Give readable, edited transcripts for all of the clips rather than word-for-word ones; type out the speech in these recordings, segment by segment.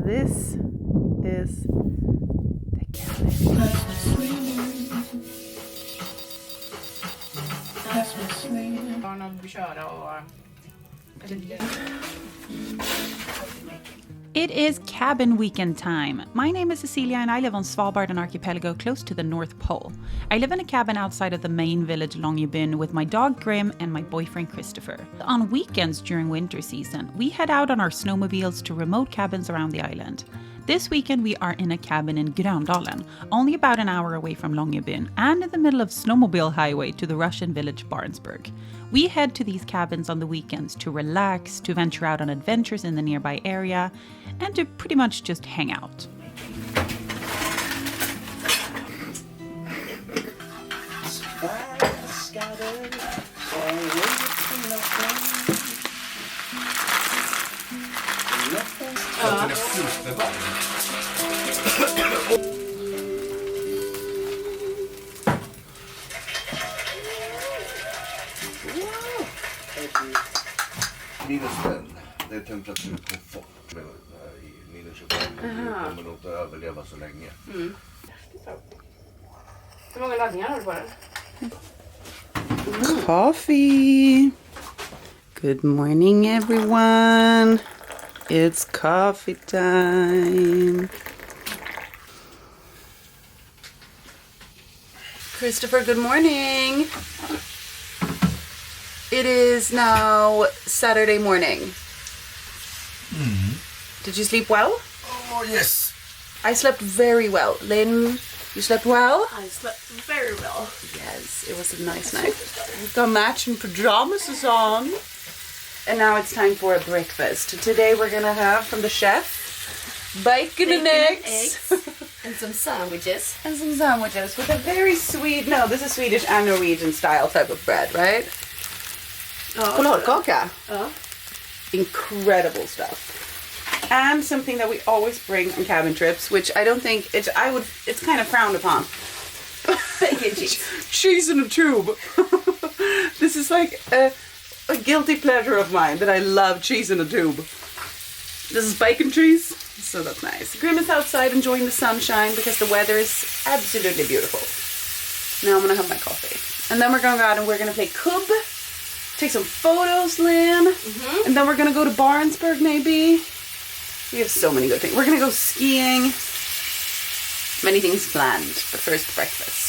this is the cabin. It is cabin weekend time. My name is Cecilia and I live on Svalbard, an archipelago close to the North Pole. I live in a cabin outside of the main village Longyearbyen with my dog Grim and my boyfriend Christopher. On weekends during winter season, we head out on our snowmobiles to remote cabins around the island. This weekend we are in a cabin in Gröndalen, only about an hour away from Longyearbyen and in the middle of snowmobile highway to the Russian village Barentsburg. We head to these cabins on the weekends to relax, to venture out on adventures in the nearby area, and to pretty much just hang out. -5, det är temperaturkomfort i -25. Du kommer nog inte överleva så länge. Hur många laddningar har du på den? Coffee! Good morning everyone! It's coffee time! Christopher, good morning! It is now Saturday morning. Did you sleep well? Oh yes! I slept very well. Lynn, you slept well? I slept very well. Yes, it was a nice night. We've got matching pajamas on. And now it's time for a breakfast. Today we're gonna have from the chef bacon and eggs. And some sandwiches. And some sandwiches with a very sweet, no, this is Swedish and Norwegian style type of bread, right? Chokladkaka. Incredible stuff. And something that we always bring on cabin trips, which I don't think it's kind of frowned upon. Bacon cheese. Cheese in a tube. This is like a guilty pleasure of mine that I love cheese in a tube. This is bacon cheese, so that's nice. Grim is outside enjoying the sunshine because the weather is absolutely beautiful. Now I'm gonna have my coffee. And then we're gonna go out and we're gonna play kubb, take some photos, Lynn, and then we're gonna go to Barentsburg maybe. We have so many good things. We're gonna go skiing. Many things planned, but first breakfast.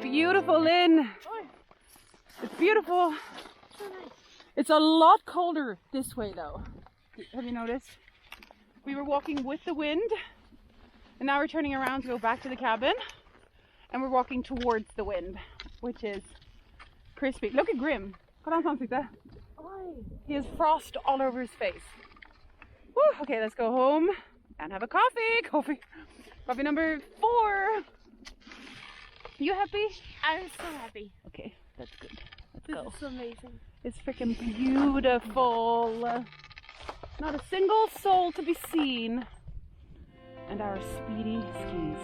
Beautiful, Lynn. It's beautiful. So nice. It's a lot colder this way though. Have you noticed? We were walking with the wind and now we're turning around to go back to the cabin and we're walking towards the wind, which is crispy. Look at Grim. Kolla han ansikte. He has frost all over his face. Woo, okay, let's go home and have a coffee. Coffee number 4. You happy? I'm so happy. Okay, that's good. Let's This go. is amazing. It's freaking beautiful. Not a single soul to be seen. And our speedy skis.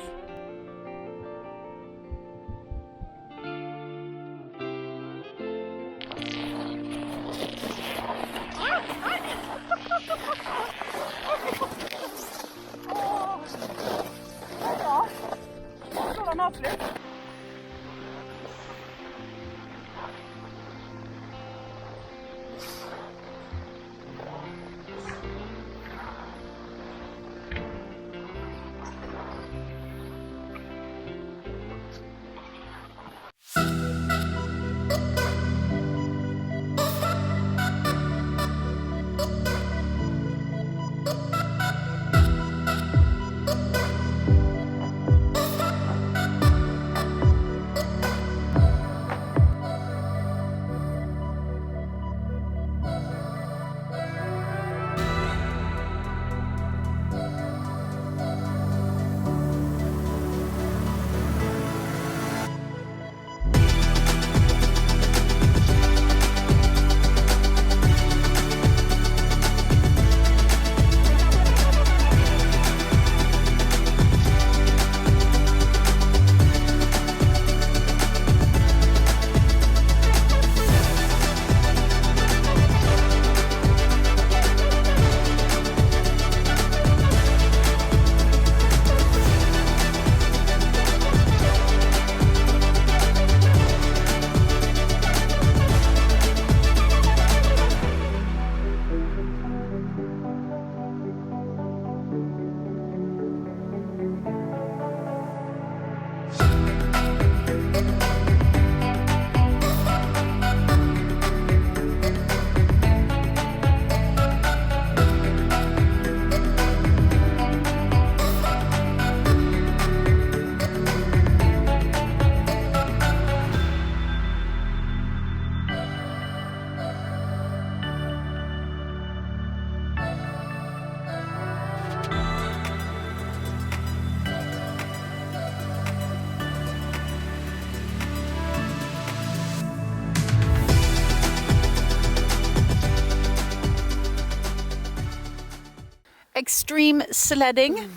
extreme sledding.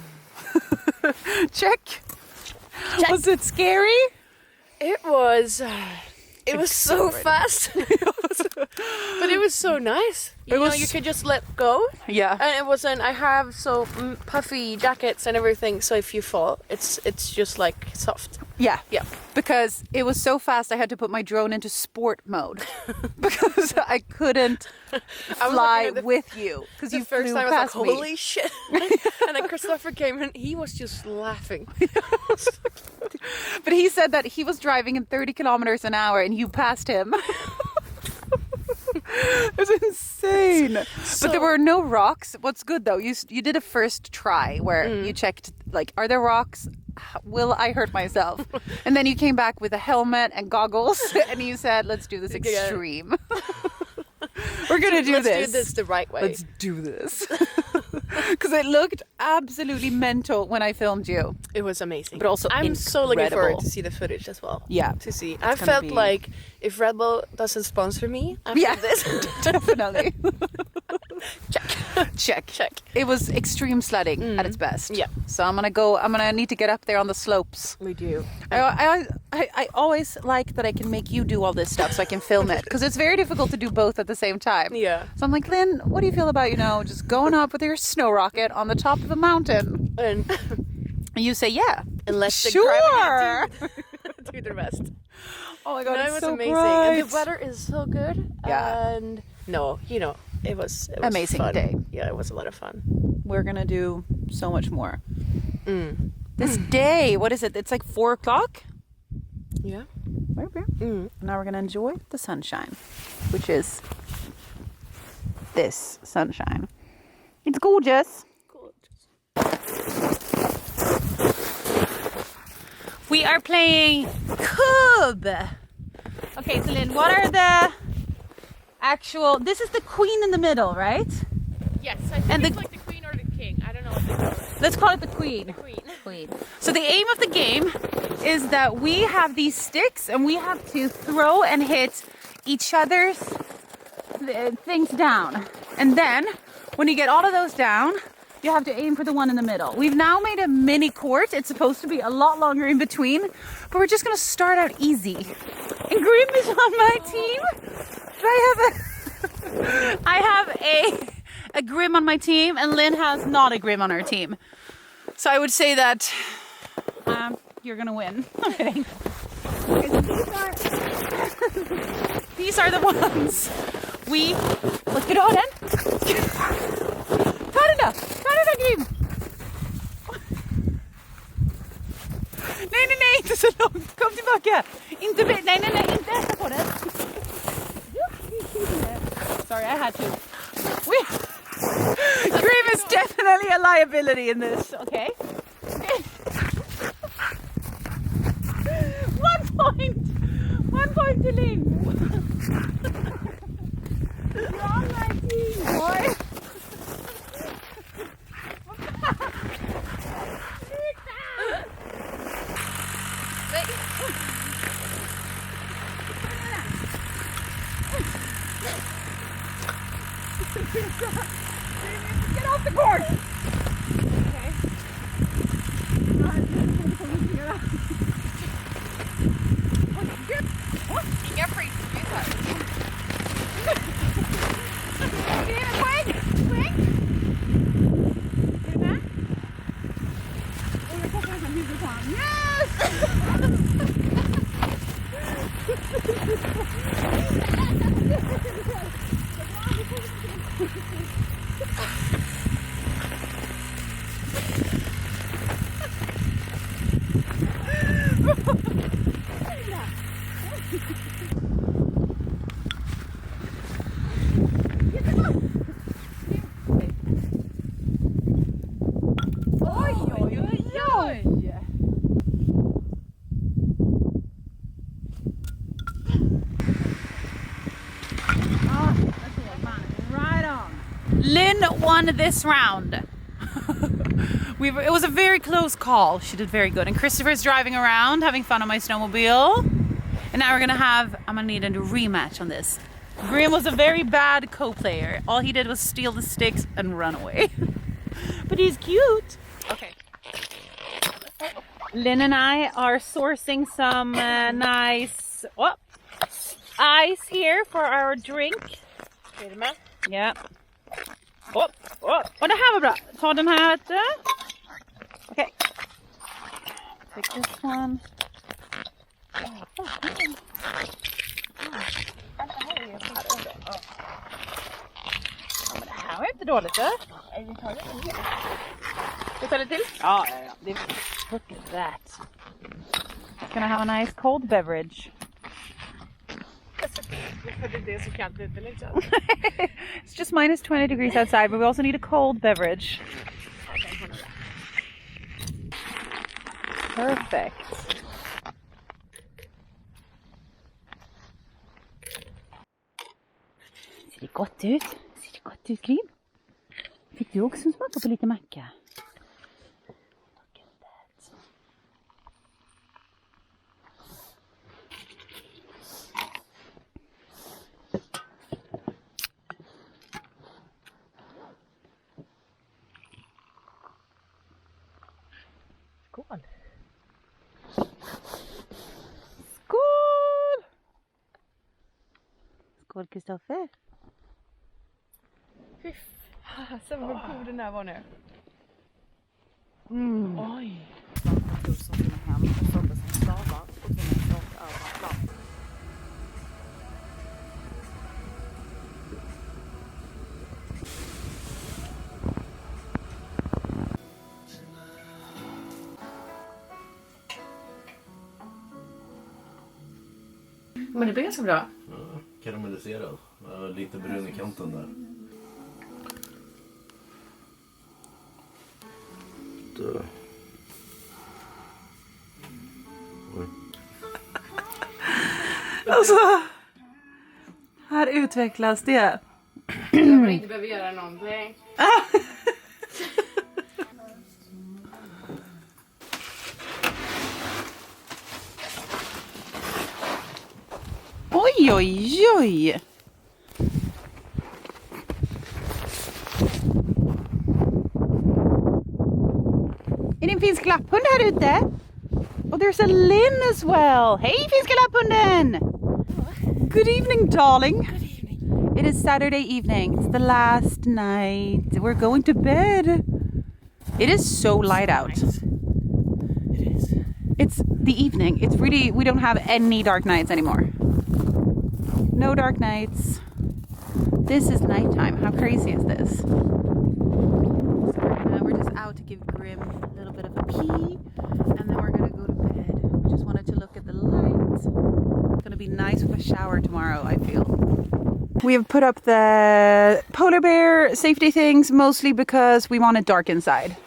Check. Was it scary? It was. It was so fast, but it was so nice. You could just let go. Yeah. And it wasn't. I have so puffy jackets and everything. So if you fall, it's just like soft. Yeah. Yeah. Because it was so fast, I had to put my drone into sport mode because I couldn't fly with you. Because you first flew time I was like, past me. holy shit! And then Christopher came and he was just laughing. But he said that he was driving in 30 kilometers an hour and you passed him. It was insane. But there were no rocks. What's good though, you did a first try where you checked, like, are there rocks? Will I hurt myself? And then you came back with a helmet and goggles and you said, let's do this extreme. We're going to do this. Let's do this the right way. Let's do this. Because it looked absolutely mental when I filmed you. It was amazing. But also I'm so looking incredible. forward to see the footage as well. Yeah. To see. I felt like if Red Bull doesn't sponsor me after this. Definitely. Check. Check. It was extreme sledding at its best. Yeah. So I'm gonna need to get up there on the slopes. We do. I always like that I can make you do all this stuff so I can film it, because it's very difficult to do both at the same time. Yeah. So I'm like, Lynn, what do you feel about, just going up with your snow rocket on the top of a mountain? And you say, yeah. And let the sure. gravity do the rest. Oh my god, It it's was so amazing. bright. And the weather is so good. Yeah. And it was amazing fun. day. Yeah, it was a lot of fun. We're gonna do so much more. This day, what is it? It's like 4 o'clock. Yeah. Okay. Now we're gonna enjoy the sunshine, which is this sunshine. It's gorgeous. We are playing Cub. Okay, so Lynn, what are the actual? This is the queen in the middle, right? Yes, I think it's like the queen or the king. I don't know what they call it. Let's call it the queen. Queen. So the aim of the game is that we have these sticks and we have to throw and hit each other's things down. And then when you get all of those down, you have to aim for the one in the middle. We've now made a mini court. It's supposed to be a lot longer in between, but we're just gonna start out easy. And Grim is on my team. But I have a Grim on my team, and Lynn has not a Grim on her team. So I would say that you're gonna win. I'm kidding. These are the ones let's get on in. Ta det Grim! Nej, inte så långt. Kom tillbaka. Nej, inte äta på den. Sorry, I had to. Grim is definitely a liability in this, okay? 1 point to Lynn. You're on my team, boy. Get off the course! Okay. Inga frisbeesar. Ska ge en poäng? Poäng? Är du med? Och jag kopplar nästan huvudet på honom. Lynn won this round. It was a very close call. She did very good. And Christopher's driving around, having fun on my snowmobile. And now I'm gonna need a rematch on this. Graham was a very bad co-player. All he did was steal the sticks and run away. but he's cute. Okay. Lynn and I are sourcing some nice ice here for our drink. Är du med? Ja. Och det här var bra. Ta den här. Okej. Take this one. Men det här var inte dåligt, va? Vi tar det till. Ska jag ta det till? Ja. Look at that. Gonna have a nice cold beverage. Det är så kallt ute liksom. It's just minus 20 degrees outside, but we also need a cold beverage. Perfect. Ser det gott ut? Ser det gott ut, Grim? Fick du också smaka på lite macka? Look at that. Skål. Skål! Skål, Kristoffer. Fy fasen vad god den här var nu. Oj. Men det blir ganska bra. Ja, karamelliserad. Lite brun i kanten där. Alltså, här utvecklas det. Jag inte behöver göra någonting. Oj, oj, oj. Är det en finsk lapphund här ute? Oh, there's a Lynn as well. Hej, finska lapphunden! Good evening, darling. Good evening. It is Saturday evening. It's the last night. We're going to bed. It is so light out. It is. It's the evening. It's really, we don't have any dark nights anymore. No dark nights. This is nighttime. How crazy is this? So we're just out to give Grim a little bit of a pee, and then we're gonna go to bed. We just wanted to look at the lights. It's gonna be nice with a shower tomorrow, I feel. We have put up the polar bear safety things mostly because we want it dark inside.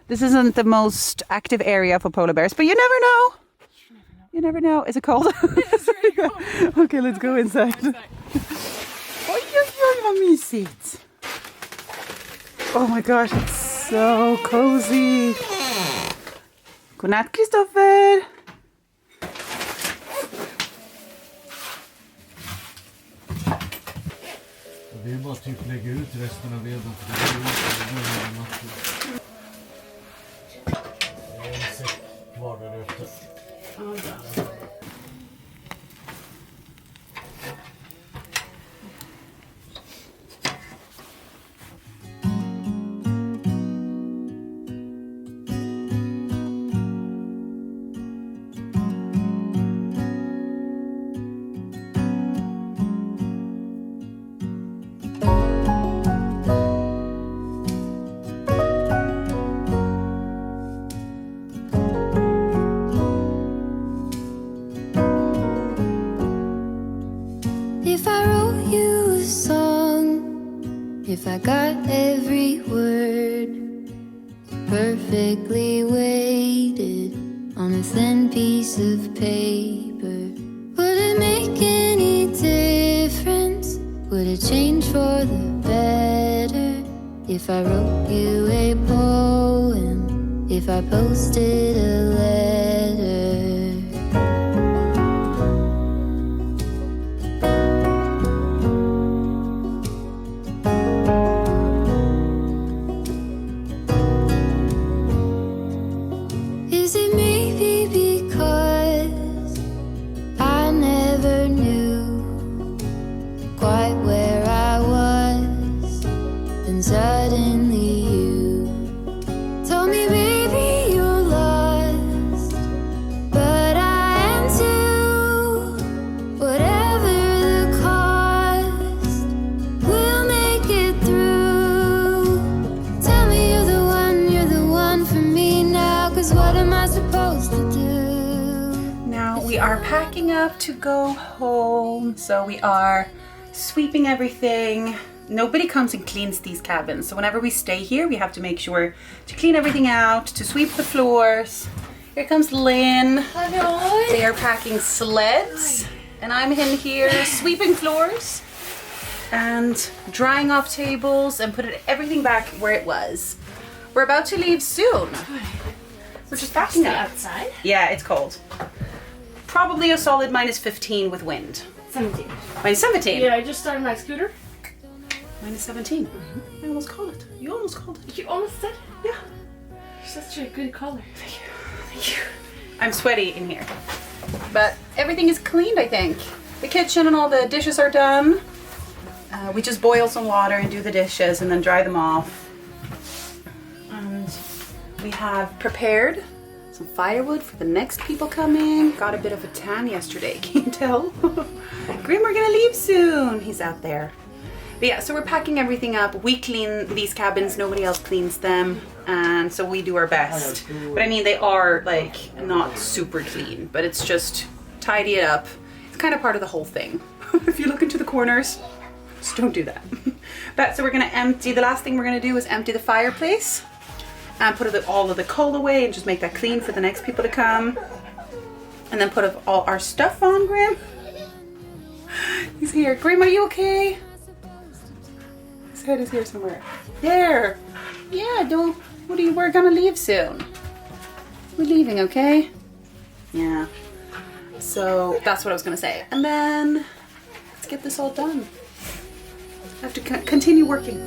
This isn't the most active area for polar bears, but you never know. You never know. Is it cold? It's really cold. Okay, let's go inside. Oj, oj, oj, vad mysigt. Oh my gosh, it's so cozy. Godnatt, Kristoffer. Det är bara typ lägga ut resten av veden. Det är en säck kvar där ute. If I wrote you a song, if I got every word perfectly weighted on a thin piece of paper, would it make any difference? Would it change for the better? If I wrote you a poem, if I posted a letter? Cause what am I supposed to do? Now we are packing up to go home. So we are sweeping everything. Nobody comes and cleans these cabins. So whenever we stay here, we have to make sure to clean everything out, to sweep the floors. Here comes Lynn. Hello. They are packing sleds. And I'm in here sweeping floors and drying off tables and putting everything back where it was. We're about to leave soon. We're just packing up. Outside? Yeah, it's cold. Probably a solid -15 with wind. 17. -17? Yeah, I just started my scooter. -17. I almost called it. You almost called it. You almost did? Yeah. You're such a good caller. Thank you. I'm sweaty in here. But everything is cleaned, I think. The kitchen and all the dishes are done. We just boil some water and do the dishes and then dry them off. And we have prepared some firewood for the next people coming. Got a bit of a tan yesterday, can you tell? Grim, we're gonna leave soon. He's out there. But yeah, so we're packing everything up. We clean these cabins, nobody else cleans them. And so we do our best. But I mean, they are like not super clean, but it's just tidy it up. It's kind of part of the whole thing. If you look into the corners, just don't do that. But so we're gonna empty, the last thing we're gonna do is empty the fireplace and put all of the coal away and just make that clean for the next people to come. And then put all our stuff on, Grim. He's here. Grim, are you okay? His head is here somewhere. There. Yeah, we're gonna leave soon. We're leaving, okay? Yeah. So that's what I was gonna say. And then let's get this all done. I have to continue working.